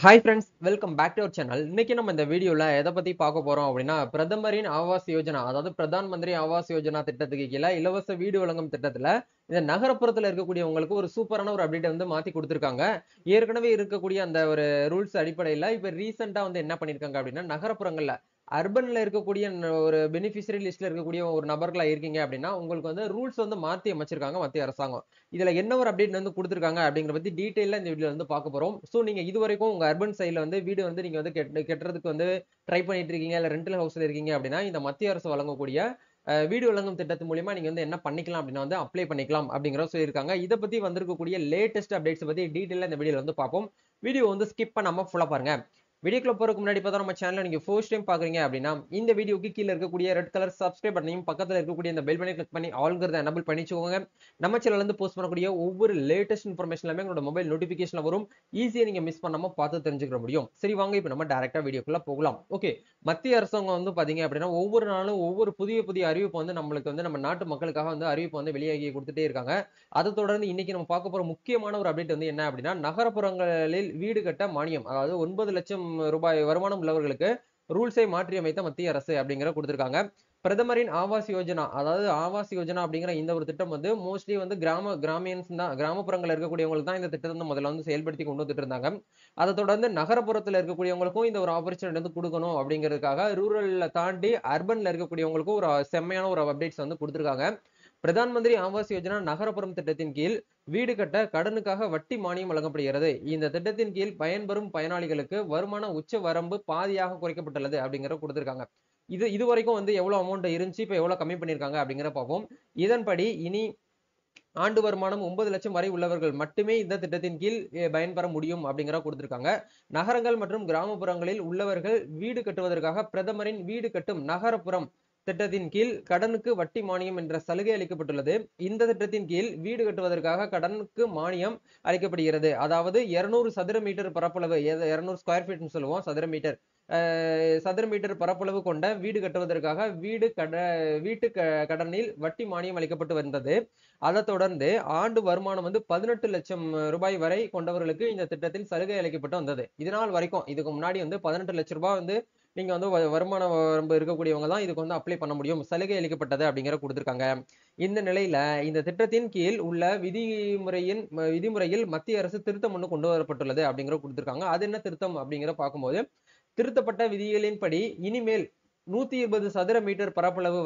Hi friends, welcome back to our channel. இன்னைக்கு நம்ம இந்த வீடியோல எதை பத்தி பார்க்க போறோம் அப்படின்னா, பிரதமரின் ஆவாஸ் யோஜனா, அதாவது பிரதான் மந்திரி ஆவாஸ் யோஜனா திட்டத்துக்கு கீழ இலவச வீடு வழங்கும் திட்டத்துல இந்த நகரப்புறத்துல இருக்கக்கூடியவங்களுக்கு ஒரு சூப்பரான ஒரு அப்டேட் வந்து மாத்தி கொடுத்திருக்காங்க. ஏற்கனவே இருக்கக்கூடிய அந்த ஒரு ரூல்ஸ் அடிப்படையில இப்ப ரீசெண்டா வந்து என்ன பண்ணிருக்காங்க அப்படின்னா, நகரப்புறங்கள்ல அர்பன்ல இருக்கக்கூடிய ஒரு பெனிஃபிஷியரி லிஸ்ட்ல இருக்கக்கூடிய ஒரு நபர்களா இருக்கீங்க அப்படின்னா, உங்களுக்கு வந்து ரூல்ஸ் வந்து மாத்தி அமைச்சிருக்காங்க மத்திய அரசாங்கம். இதுல என்ன ஒரு அப்டேட் வந்து குடுத்துருக்காங்க அப்படிங்கிறத பத்தி டீடைலா இந்த வீடியோல வந்து பார்க்க போறோம். சோ நீங்க இதுவரைக்கும் உங்க அர்பன் சைடுல வந்து வீடு வந்து நீங்க வந்து கட்டுறதுக்கு வந்து ட்ரை பண்ணிட்டு இருக்கீங்க, இல்ல ரெண்டல் ஹவுஸ்ல இருக்கீங்க அப்படின்னா, இந்த மத்திய அரசு வழங்கக்கூடிய வீடு வழங்கும் திட்டத்து மூலியமா நீங்க வந்து என்ன பண்ணிக்கலாம் அப்படின்னா வந்து அப்ளை பண்ணிக்கலாம் அப்படிங்கிறத சொல்லியிருக்காங்க. இத பத்தி வந்திருக்கக்கூடிய லேட்டஸ்ட் அப்டேட்ஸ் பத்தி டீடைலா இந்த வீடியோல வந்து பார்ப்போம். வீடியோ வந்து ஸ்கிப் பண்ணாம ஃபுல்லா பாருங்க. வீடியோக்குள்ள போறதுக்கு முன்னாடி பார்த்தா நம்ம சேனலை நீங்க ஃபர்ஸ்ட் டைம் பாக்குறீங்க அப்படின்னா, இந்த வீடியோக்கு கீழ இருக்கக்கூடிய ரெட் கலர் சப்ஸ்கிரைப் பட்டனையும் பக்கத்துல இருக்கக்கூடிய இந்த பெல் பட்டனை கிளிக் பண்ணி ஆல்ங்கிறத எனபிள் பண்ணி வச்சுக்கோங்க. நம்ம சேனல்ல இருந்து போஸ்ட் பண்ணக்கூடிய ஒவ்வொரு லேட்டஸ்ட் இன்ஃபர்மேஷன் எல்லாமே உங்களோட மொபைல் நோட்டிபிகேஷன்ல வரும். ஈஸியா நீங்க மிஸ் பண்ணாம பார்த்து தெரிஞ்சுக்க முடியும். சரி வாங்க இப்ப நம்ம டைரக்டா வீடியோக்குள்ள போகலாம். ஓகே. மத்திய அரசாங்கம் வந்து பாத்தீங்க அப்படின்னா ஒவ்வொரு நாளும் ஒவ்வொரு புதிய புதிய அறிவிப்பு வந்து நம்மளுக்கு வந்து நம்ம நாட்டு மக்களுக்காக வந்து அறிவிப்பு வந்து வெளியாகி கொடுத்துட்டே இருக்காங்க. அதை தொடர்ந்து இன்னைக்கு நம்ம பார்க்க போற முக்கியமான ஒரு அப்டேட் வந்து என்ன அப்படின்னா, நகரப்புறங்களில் வீடு கட்ட மானியம், அதாவது 9,00,000 ரூபாய் வருமானம் உள்ளவர்களுக்கு ரூல்ஸை மாற்றி அமைத்த மத்திய அரசு அப்படிங்கிற கொடுத்திருக்காங்க. பிரதமரின் ஆவாஸ் யோஜனா, அதாவது ஆவாஸ் யோஜனா அப்படிங்கிற இந்த ஒரு திட்டம் வந்து மோஸ்ட்லி வந்து கிராமியன்ஸ் தான், கிராமப்புறங்கள்ல இருக்கக்கூடியவங்களுக்கு தான் இந்த திட்டத்தை வந்து முதல்ல வந்து செயல்படுத்தி கொண்டு வந்துட்டு இருந்தாங்க. அதை தொடர்ந்து நகரப்புறத்துல இருக்கக்கூடியவங்களுக்கும் இந்த ஒரு ஆப்பர்ச்சுனிட்டி வந்து கொடுக்கணும் அப்படிங்கிறதுக்காக ரூரல்ல தாண்டி அர்பன்ல இருக்கக்கூடியவங்களுக்கும் ஒரு செம்மையான ஒரு அப்டேட்ஸ் வந்து கொடுத்திருக்காங்க. பிரதான் மந்திரி ஆவாஸ் யோஜனா நகரப்புறம் திட்டத்தின் கீழ் வீடு கட்ட கடனுக்காக வட்டி மானியம் வழங்கப்படுகிறது. இந்த திட்டத்தின் கீழ் பயன்பெறும் பயனாளிகளுக்கு வருமான உச்ச வரம்பு பாதியாக குறைக்கப்பட்டுள்ளது அப்படிங்கிற கொடுத்திருக்காங்க. இது வரைக்கும் வந்து எவ்வளவு அமௌண்ட் இருந்துச்சு, இப்ப எவ்வளவு கம்மி பண்ணிருக்காங்க அப்படிங்கிற பார்ப்போம். இதன்படி இனி ஆண்டு வருமானம் 9,00,000 வரை உள்ளவர்கள் மட்டுமே இந்த திட்டத்தின் கீழ் பயன்பெற முடியும் அப்படிங்கிற கொடுத்திருக்காங்க. நகரங்கள் மற்றும் கிராமப்புறங்களில் உள்ளவர்கள் வீடு கட்டுவதற்காக பிரதமரின் வீடு கட்டும் நகரப்புறம் திட்டத்தின் கீழ் கடனுக்கு வட்டி மானியம் என்ற சலுகை அளிக்கப்பட்டுள்ளது. இந்த திட்டத்தின் கீழ் வீடு கட்டுவதற்காக கடனுக்கு மானியம் அளிக்கப்படுகிறது. அதாவது 200 சதுர மீட்டர் பரப்பளவு, 200 ஸ்கொயர் ஃபீட்னு சொல்லுவோம், சதுர மீட்டர், சதுர மீட்டர் பரப்பளவு கொண்ட வீடு கட்டுவதற்காக வீட்டு கடனில் வட்டி மானியம் அளிக்கப்பட்டு வந்தது. அதை தொடர்ந்து ஆண்டு வருமானம் வந்து 18,00,000 ரூபாய் வரை கொண்டவர்களுக்கு இந்த திட்டத்தில் சலுகை அளிக்கப்பட்டு வந்தது. இதனால் வரைக்கும் இதுக்கு முன்னாடி வந்து 18,00,000 ரூபாய் வந்து நீங்க வந்து வருமான வரம்பு இருக்கக்கூடியவங்க தான் இதுக்கு வந்து அப்ளை பண்ண முடியும், சலுகை அளிக்கப்பட்டது அப்படிங்கிற கொடுத்திருக்காங்க. இந்த நிலையில இந்த திட்டத்தின் கீழ் உள்ள விதிமுறையில் மத்திய அரசு திருத்தம் ஒண்ணு கொண்டு வரப்பட்டுள்ளது அப்படிங்கிற கொடுத்திருக்காங்க. அது என்ன திருத்தம் அப்படிங்கிற பார்க்கும்போது, திருத்தப்பட்ட விதிகளின்படி இனிமேல் 120 சதுர மீட்டர் பரப்பளவு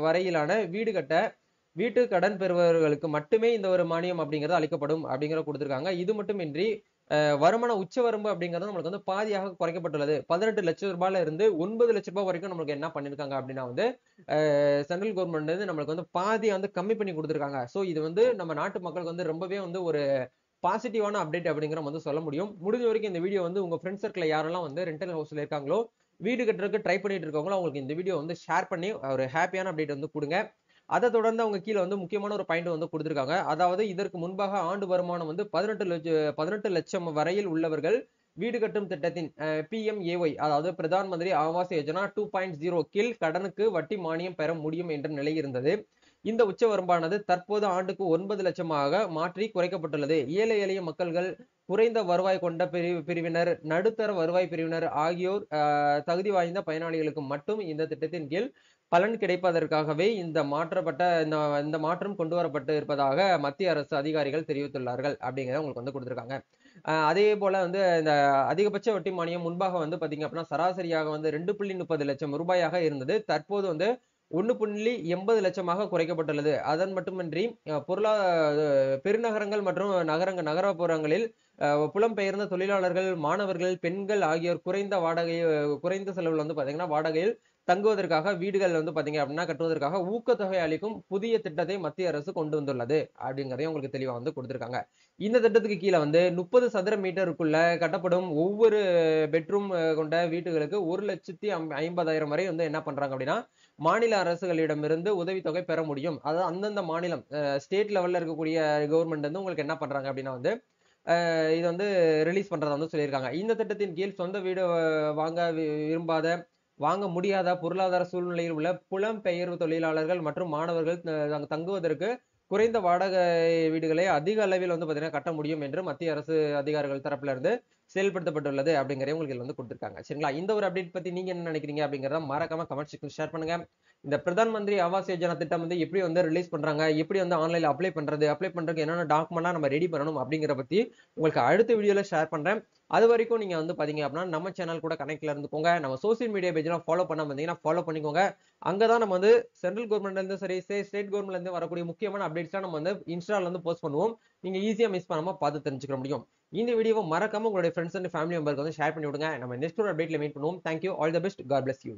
வரையிலான வீடு கட்ட வீட்டு கடன் பெறுபவர்களுக்கு மட்டுமே இந்த ஒரு மானியம் அப்படிங்கிறது அளிக்கப்படும் அப்படிங்கிற கொடுத்திருக்காங்க. இது மட்டுமின்றி வருமான உச்சவரம்பு அப்படிங்கிறது நம்மளுக்கு வந்து பாதியாக குறைக்கப்பட்டுள்ளது. 18,00,000 ரூபாயில இருந்து 9,00,000 ரூபாய் வரைக்கும் நம்மளுக்கு என்ன பண்ணிருக்காங்க அப்படின்னா வந்து சென்ட்ரல் கவர்மெண்ட் வந்து நம்மளுக்கு வந்து பாதியை வந்து கம்மி பண்ணி கொடுத்திருக்காங்க. சோ இது வந்து நம்ம நாட்டு மக்களுக்கு வந்து ரொம்பவே வந்து ஒரு பாசிட்டிவான அப்டேட் அப்படிங்கிற வந்து சொல்ல முடியும். முடிஞ்ச வரைக்கும் இந்த வீடியோ வந்து உங்க ஃப்ரெண்ட்ஸ் சர்க்கிள் யாரெல்லாம் வந்து ரெண்டல் ஹவுஸ்ல இருக்காங்களோ, வீடு கட்டுறதுக்கு ட்ரை பண்ணிட்டு இருக்கவங்களோ அவங்களுக்கு இந்த வீடியோ வந்து ஷேர் பண்ணி ஒரு ஹாப்பியான அப்டேட் வந்து கொடுங்க. அதை தொடர்ந்து அவங்க கீழே வந்து முக்கியமான ஒரு பாயிண்ட் வந்து கொடுத்திருக்காங்க. அதாவது இதற்கு முன்பாக ஆண்டு வருமானம் வந்து 18 லட்சம் வரையில் உள்ளவர்கள் வீடு கட்டும் திட்டத்தின் PMAY, அதாவது பிரதான் மந்திரி ஆவாஸ் யோஜனா 2.0 கீழ் கடனுக்கு வட்டி மானியம் பெற முடியும் என்ற நிலை இருந்தது. இந்த உச்ச வரம்பானது தற்போது ஆண்டுக்கு 9 லட்சமாக மாற்றி குறைக்கப்பட்டுள்ளது. ஏழை எளிய மக்கள்கள், குறைந்த வருவாய் கொண்ட பிரிவினர், நடுத்தர வருவாய் பிரிவினர் ஆகியோர் தகுதி வாய்ந்த பயனாளிகளுக்கு மட்டும் இந்த திட்டத்தின் கீழ் பலன் கிடைப்பதற்காகவே இந்த மாற்றம் கொண்டு வரப்பட்டு இருப்பதாக மத்திய அரசு அதிகாரிகள் தெரிவித்துள்ளார்கள் அப்படிங்கிறத உங்களுக்கு வந்து கொடுத்திருக்காங்க. அதே போல வந்து இந்த அதிகபட்ச வட்டி மானியம் முன்பாக வந்து பாத்தீங்க அப்படின்னா சராசரியாக வந்து 2.30 லட்சம் ரூபாயாக இருந்தது. தற்போது வந்து 1.80 லட்சமாக குறைக்கப்பட்டுள்ளது. அதன் மட்டுமின்றி பெருநகரங்கள் மற்றும் நகரப்புறங்களில் புலம்பெயர்ந்த தொழிலாளர்கள், மாணவர்கள், பெண்கள் ஆகியோர் குறைந்த செலவில் வந்து பாத்தீங்கன்னா வாடகையில் தங்குவதற்காக வீடுகள் வந்து பாத்தீங்க அப்படின்னா கட்டுவதற்காக ஊக்கத்தொகை அளிக்கும் புதிய திட்டத்தை மத்திய அரசு கொண்டு வந்துள்ளது அப்படிங்கறதையும் உங்களுக்கு தெளிவா வந்து கொடுத்திருக்காங்க. இந்த திட்டத்துக்கு கீழே வந்து 30 சதுர மீட்டருக்குள்ள கட்டப்படும் ஒவ்வொரு பெட்ரூம் கொண்ட வீட்டுகளுக்கு 1,50,000 வரை வந்து என்ன பண்றாங்க அப்படின்னா மாநில அரசுகளிடமிருந்து உதவித்தொகை பெற முடியும். அதாவது அந்தந்த மாநிலம், ஸ்டேட் லெவல்ல இருக்கக்கூடிய கவர்மெண்ட் வந்து உங்களுக்கு என்ன பண்றாங்க அப்படின்னா வந்து இது வந்து ரிலீஸ் பண்றதா வந்து சொல்லியிருக்காங்க. இந்த திட்டத்தின் கீழ் சொந்த வீடு வாங்க விரும்பாத, வாங்க முடியாத பொருளாதார சூழ்நிலையில் உள்ள புலம்பெயர்வு தொழிலாளர்கள் மற்றும் மாணவர்கள் அங்க தங்குவதற்கு குறைந்த வாடகை வீடுகளை அதிக அளவில் வந்து பாத்தீங்கன்னா கட்ட முடியும் என்று மத்திய அரசு அதிகாரிகள் தரப்புல இருந்து செயல்படுத்தப்பட்டுள்ளது அப்படிங்கறத உங்களுக்கு இதுல வந்து கொடுத்திருக்காங்க. சரிங்களா? இந்த ஒரு அப்டேட் பத்தி நீங்க என்ன நினைக்கிறீங்க அப்படிங்கறத மறக்காம கமெண்ட் செக்ஷன்ல ஷேர் பண்ணுங்க. இந்த பிரதான் மந்திரி ஆவாஸ் யோஜனா திட்டம் வந்து எப்படி வந்து ரிலீஸ் பண்றாங்க, எப்படி வந்து ஆன்லைன்ல அப்ளை பண்றது, அப்ளை பண்றதுக்கு என்னென்ன டாக்குமெண்ட்லாம் நம்ம ரெடி பண்ணணும் அப்படிங்கற பத்தி உங்களுக்கு அடுத்த வீடியோல ஷேர் பண்றேன். அது வரைக்கும் நீங்க வந்து பாத்தீங்க அப்படின்னா நம்ம சேனல் கூட கனெக்ட்ல இருந்துக்கோங்க. நம்ம சோசியல் மீடியா பேஜ்லாம் ஃபாலோ பண்ணாம இருந்தீங்கன்னா ஃபாலோ பண்ணிக்கோங்க. அங்கதான் நம்ம வந்து சென்ட்ரல் கவர்மெண்ட்ல இருந்து சரி, ஸ்டேட் கவர்மெண்ட்ல இருந்து வரக்கூடிய முக்கியமான அப்டேட்ஸ்லாம் நம்ம வந்து இன்ஸ்டால வந்து போஸ்ட் பண்ணுவோம். நீங்க ஈஸியா மிஸ் பண்ணாம பார்த்து தெரிஞ்சுக்க முடியும். இந்த வீடியோவை மறக்காம உங்களுடைய ஃப்ரெண்ட்ஸ் அண்ட் ஃபேமிலி மெம்பருக்கு வந்து ஷேர் பண்ணி விடுங்க. நம்ம நெக்ஸ்ட் ஒரு அப்டேட்ல மீட் பண்ணுவோம். Thank you. All the best. God bless you.